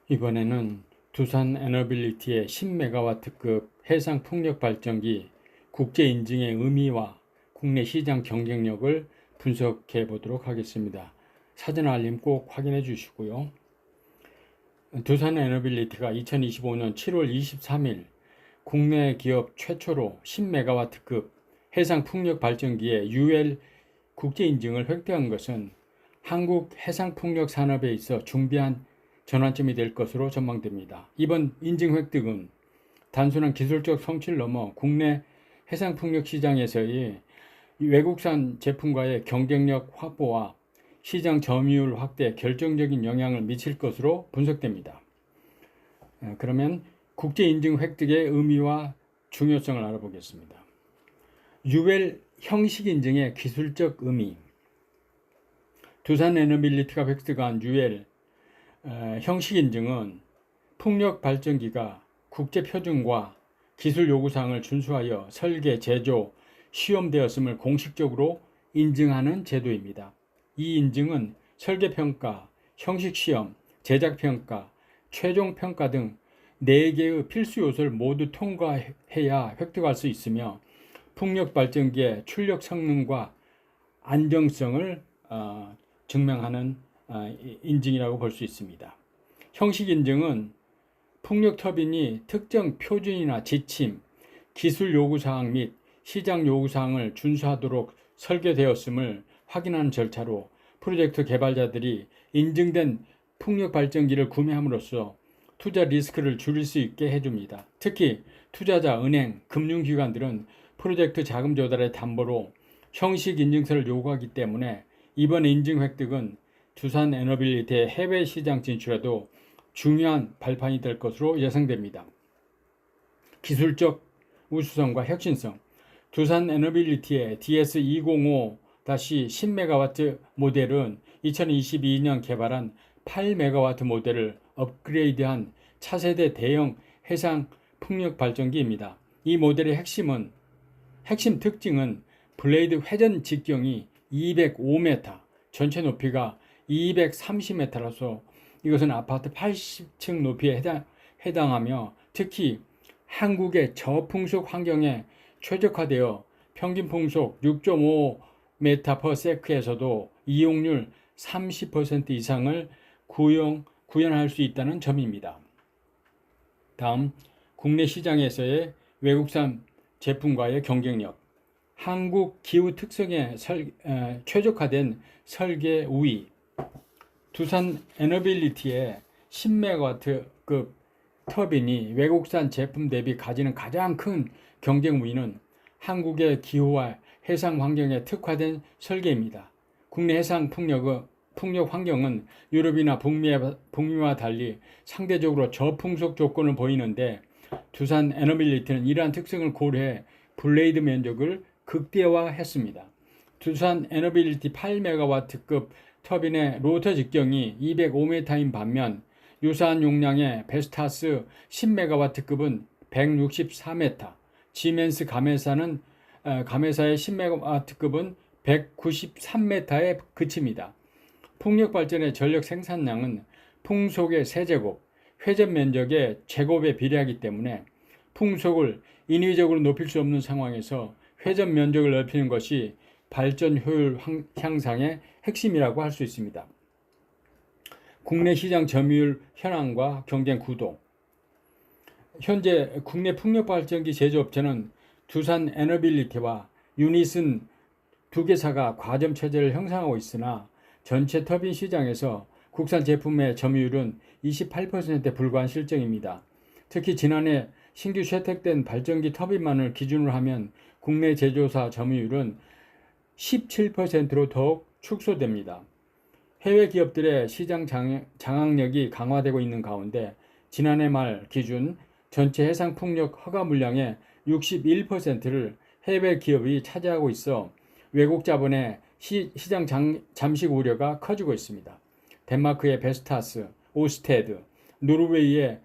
이번에는 두산 에너빌리티의 10메가와트급 해상 풍력 발전기 국제 인증의 의미와 국내 시장 경쟁력을 분석해 보도록 하겠습니다. 사전 알림 꼭 확인해 주시고요. 두산 에너빌리티가 2025년 7월 23일 국내 기업 최초로 10메가와트급 해상 풍력 발전기의 UL 국제 인증을 획득한 것은 한국 해상 풍력 산업에 있어 중대한 전환점이 될 것으로 전망됩니다. 이번 인증 획득은 단순한 기술적 성취를 넘어 국내 해상풍력 시장에서의 외국산 제품과의 경쟁력 확보와 시장 점유율 확대에 결정적인 영향을 미칠 것으로 분석됩니다. 그러면 국제 인증 획득의 의미와 중요성을 알아보겠습니다. UL 형식 인증의 기술적 의미. 두산 에너빌리티가 획득한 UL 형식 인증은 풍력 발전기가 국제 표준과 기술 요구사항을 준수하여 설계, 제조, 시험되었음을 공식적으로 인증하는 제도입니다. 이 인증은 설계평가, 형식시험, 제작평가, 최종평가 등 4개의 필수 요소를 모두 통과해야 획득할 수 있으며 풍력 발전기의 출력 성능과 안정성을 증명하는 인증이라고 볼 수 있습니다. 형식 인증은 풍력 터빈이 특정 표준이나 지침, 기술 요구사항 및 시장 요구사항을 준수하도록 설계되었음을 확인하는 절차로 프로젝트 개발자들이 인증된 풍력 발전기를 구매함으로써 투자 리스크를 줄일 수 있게 해줍니다. 특히 투자자, 은행, 금융기관들은 프로젝트 자금 조달의 담보로 형식 인증서를 요구하기 때문에 이번 인증 획득은 두산 에너빌리티의 해외 시장 진출에도 중요한 발판이 될 것으로 예상됩니다. 기술적 우수성과 혁신성. 두산 에너빌리티의 DS205-10메가와트 모델은 2022년 개발한 8메가와트 모델을 업그레이드한 차세대 대형 해상 풍력 발전기입니다. 이 모델의 핵심 특징은 블레이드 회전 직경이 205m, 전체 높이가 230m라서 이것은 아파트 80층 높이에 해당하며 특히 한국의 저풍속 환경에 최적화되어 평균 풍속 6.5m/s에서도 이용률 30% 이상을 구현할 수 있다는 점입니다. 다음, 국내 시장에서의 외국산 제품과의 경쟁력. 한국 기후 특성에 최적화된 설계 우위. 두산 에너빌리티의 10메가와트급 터빈이 외국산 제품 대비 가지는 가장 큰 경쟁 우위는 한국의 기후와 해상 환경에 특화된 설계입니다. 국내 해상 풍력 환경은 유럽이나 북미와 달리 상대적으로 저풍속 조건을 보이는데 두산 에너빌리티는 이러한 특성을 고려해 블레이드 면적을 극대화했습니다. 두산 에너빌리티 8메가와트급 터빈의 로터 직경이 205m인 반면 유사한 용량의 베스타스 10메가와트급은 164m, 지멘스 가메사의 10메가와트급은 193m에 그칩니다. 풍력 발전의 전력 생산량은 풍속의 세제곱, 회전 면적의 제곱에 비례하기 때문에 풍속을 인위적으로 높일 수 없는 상황에서 회전 면적을 넓히는 것이 발전 효율 향상의 핵심이라고 할 수 있습니다. 국내 시장 점유율 현황과 경쟁 구도. 현재 국내 풍력 발전기 제조업체는 두산 에너빌리티와 유닛은 두 개사가 과점 체제를 형성하고 있으나 전체 터빈 시장에서 국산 제품의 점유율은 28%에 불과한 실정입니다. 특히 지난해 신규 채택된 발전기 터빈만을 기준으로 하면 국내 제조사 점유율은 17%로 더욱 축소됩니다. 해외 기업들의 시장 장악력이 강화되고 있는 가운데 지난해 말 기준 전체 해상 풍력 허가 물량의 61%를 해외 기업이 차지하고 있어 외국 자본의 시장 잠식 우려가 커지고 있습니다. 덴마크의 베스타스, 오스테드, 노르웨이의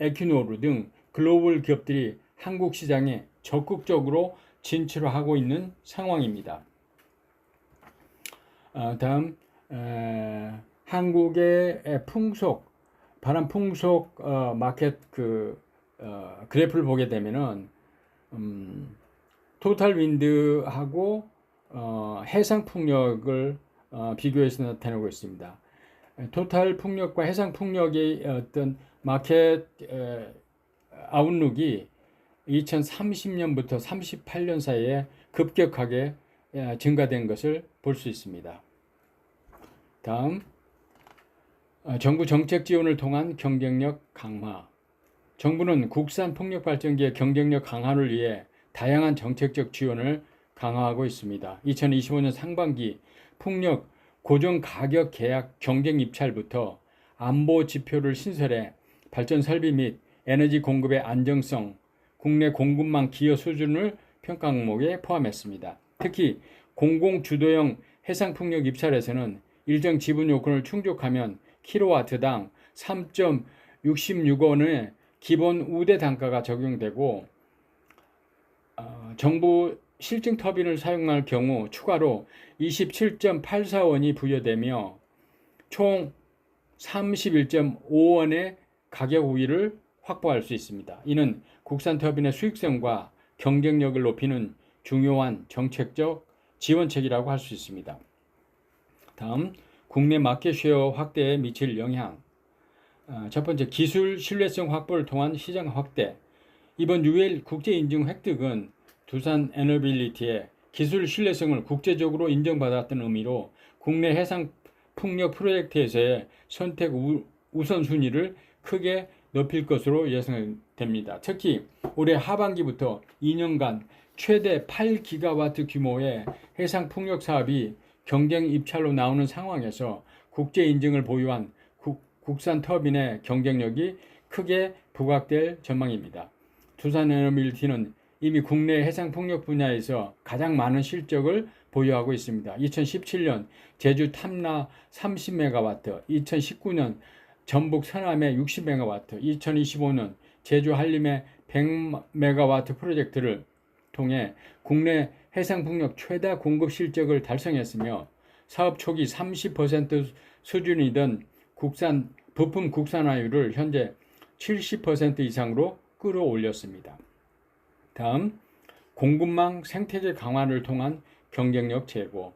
에퀴노르 등 글로벌 기업들이 한국 시장에 적극적으로 진출하고 있는 상황입니다. 다음 한국의 풍속 바람 풍속 마켓 그래프를 보게 되면은 토탈 윈드하고 해상 풍력을 비교해서 나타내고 있습니다. 토탈 풍력과 해상 풍력의 어떤 마켓 아웃룩이 2030년부터 38년 사이에 급격하게 증가된 것을 볼 수 있습니다. 다음, 정부 정책 지원을 통한 경쟁력 강화. 정부는 국산 풍력 발전기의 경쟁력 강화를 위해 다양한 정책적 지원을 강화하고 있습니다. 2025년 상반기 풍력 고정 가격 계약 경쟁 입찰부터 안보 지표를 신설해 발전 설비 및 에너지 공급의 안정성, 국내 공급망 기여 수준을 평가 항목에 포함했습니다. 특히 공공 주도형 해상 풍력 입찰에서는 일정 지분 요건을 충족하면 킬로와트당 3.66원의 기본 우대 단가가 적용되고 정부 실증 터빈을 사용할 경우 추가로 27.84원이 부여되며 총 31.5원의 가격 우위를 확보할 수 있습니다. 이는 국산 터빈의 수익성과 경쟁력을 높이는 중요한 정책적 지원책이라고 할 수 있습니다. 다음, 국내 마켓 쉐어 확대에 미칠 영향. 첫 번째, 기술 신뢰성 확보를 통한 시장 확대. 이번 UL 국제 인증 획득은 두산 에너빌리티의 기술 신뢰성을 국제적으로 인정받았던 의미로 국내 해상 풍력 프로젝트에서의 선택 우선순위를 크게 높일 것으로 예상됩니다. 특히 올해 하반기부터 2년간 최대 8기가와트 규모의 해상 풍력 사업이 경쟁 입찰로 나오는 상황에서 국제 인증을 보유한 국산 터빈의 경쟁력이 크게 부각될 전망입니다. 두산 에너빌리티는 이미 국내 해상 풍력 분야에서 가장 많은 실적을 보유하고 있습니다. 2017년 제주 탐라 30메가와트, 2019년 전북 서남의 60메가와트, 2025년 제주 한림의 100메가와트 프로젝트를 통해 국내 해상 풍력 최다 공급 실적을 달성했으며 사업 초기 30% 수준이던 부품 국산화율을 현재 70% 이상으로 끌어올렸습니다. 다음, 공급망 생태계 강화를 통한 경쟁력 제고.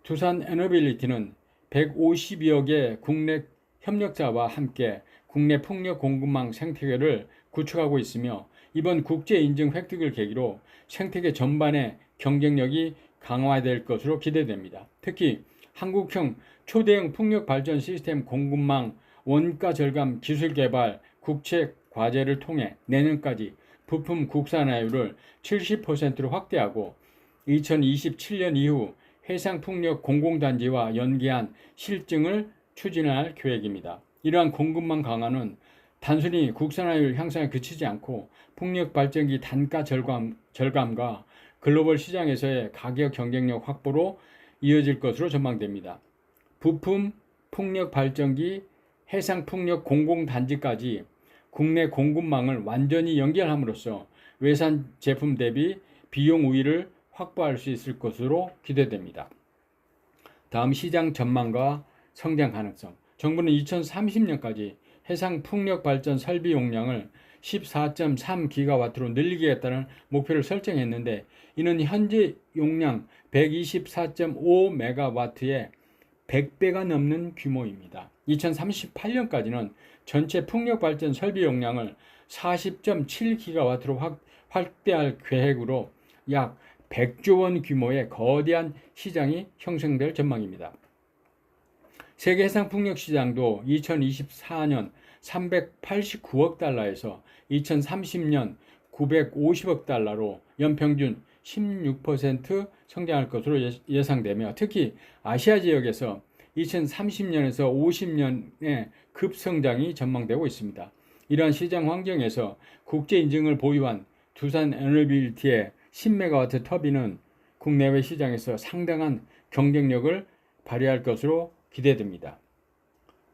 두산 에너빌리티는 150여 개 국내 협력자와 함께 국내 풍력 공급망 생태계를 구축하고 있으며 이번 국제 인증 획득을 계기로 생태계 전반의 경쟁력이 강화될 것으로 기대됩니다. 특히 한국형 초대형 풍력 발전 시스템 공급망 원가 절감 기술 개발 국책 과제를 통해 내년까지 부품 국산화율을 70%로 확대하고 2027년 이후 해상 풍력 공공단지와 연계한 실증을 추진할 계획입니다. 이러한 공급망 강화는 단순히 국산화율 향상에 그치지 않고 풍력 발전기 단가 절감과 글로벌 시장에서의 가격 경쟁력 확보로 이어질 것으로 전망됩니다. 부품 풍력 발전기 해상 풍력 공공단지까지 국내 공급망을 완전히 연결함으로써 외산 제품 대비 비용 우위를 확보할 수 있을 것으로 기대됩니다. 다음, 시장 전망과 성장 가능성. 정부는 2030년까지 해상 풍력 발전 설비 용량을 14.3기가와트로 늘리겠다는 목표를 설정했는데 이는 현재 용량 124.5메가와트의 100배가 넘는 규모입니다. 2038년까지는 전체 풍력 발전 설비 용량을 40.7기가와트로 확대할 계획으로 약 100조 원 규모의 거대한 시장이 형성될 전망입니다. 세계 해상 풍력 시장도 2024년 389억 달러에서 2030년 950억 달러로 연평균 16% 성장할 것으로 예상되며 특히 아시아 지역에서 2030년에서 50년의 급성장이 전망되고 있습니다. 이러한 시장 환경에서 국제 인증을 보유한 두산 에너빌리티의 10메가와트 터빈은 국내외 시장에서 상당한 경쟁력을 발휘할 것으로 기대됩니다.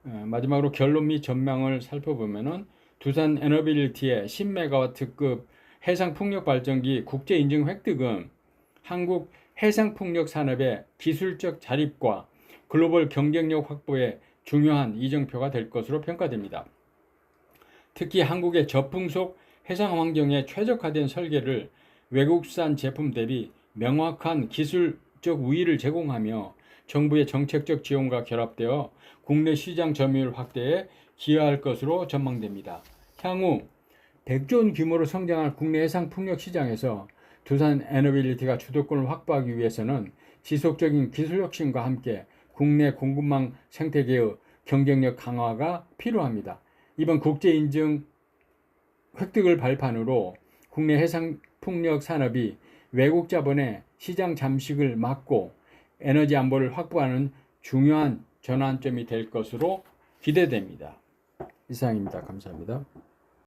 마지막으로 결론 및 전망을 살펴보면은 두산 에너빌리티의 10메가와트급 해상 풍력 발전기 국제 인증 획득은 한국 해상 풍력 산업의 기술적 자립과 글로벌 경쟁력 확보에 중요한 이정표가 될 것으로 평가됩니다. 특히 한국의 저풍속 해상 환경에 최적화된 설계를 외국산 제품 대비 명확한 기술적 우위를 제공하며 정부의 정책적 지원과 결합되어 국내 시장 점유율 확대에 기여할 것으로 전망됩니다. 향후 100조 원 규모로 성장할 국내 해상 풍력 시장에서 두산 에너빌리티가 주도권을 확보하기 위해서는 지속적인 기술 혁신과 함께 국내 공급망 생태계의 경쟁력 강화가 필요합니다. 이번 국제 인증 획득을 발판으로 국내 해상 풍력 산업이 외국 자본의 시장 잠식을 막고 에너지 안보를 확보하는 중요한 전환점이 될 것으로 기대됩니다. 이상입니다. 감사합니다.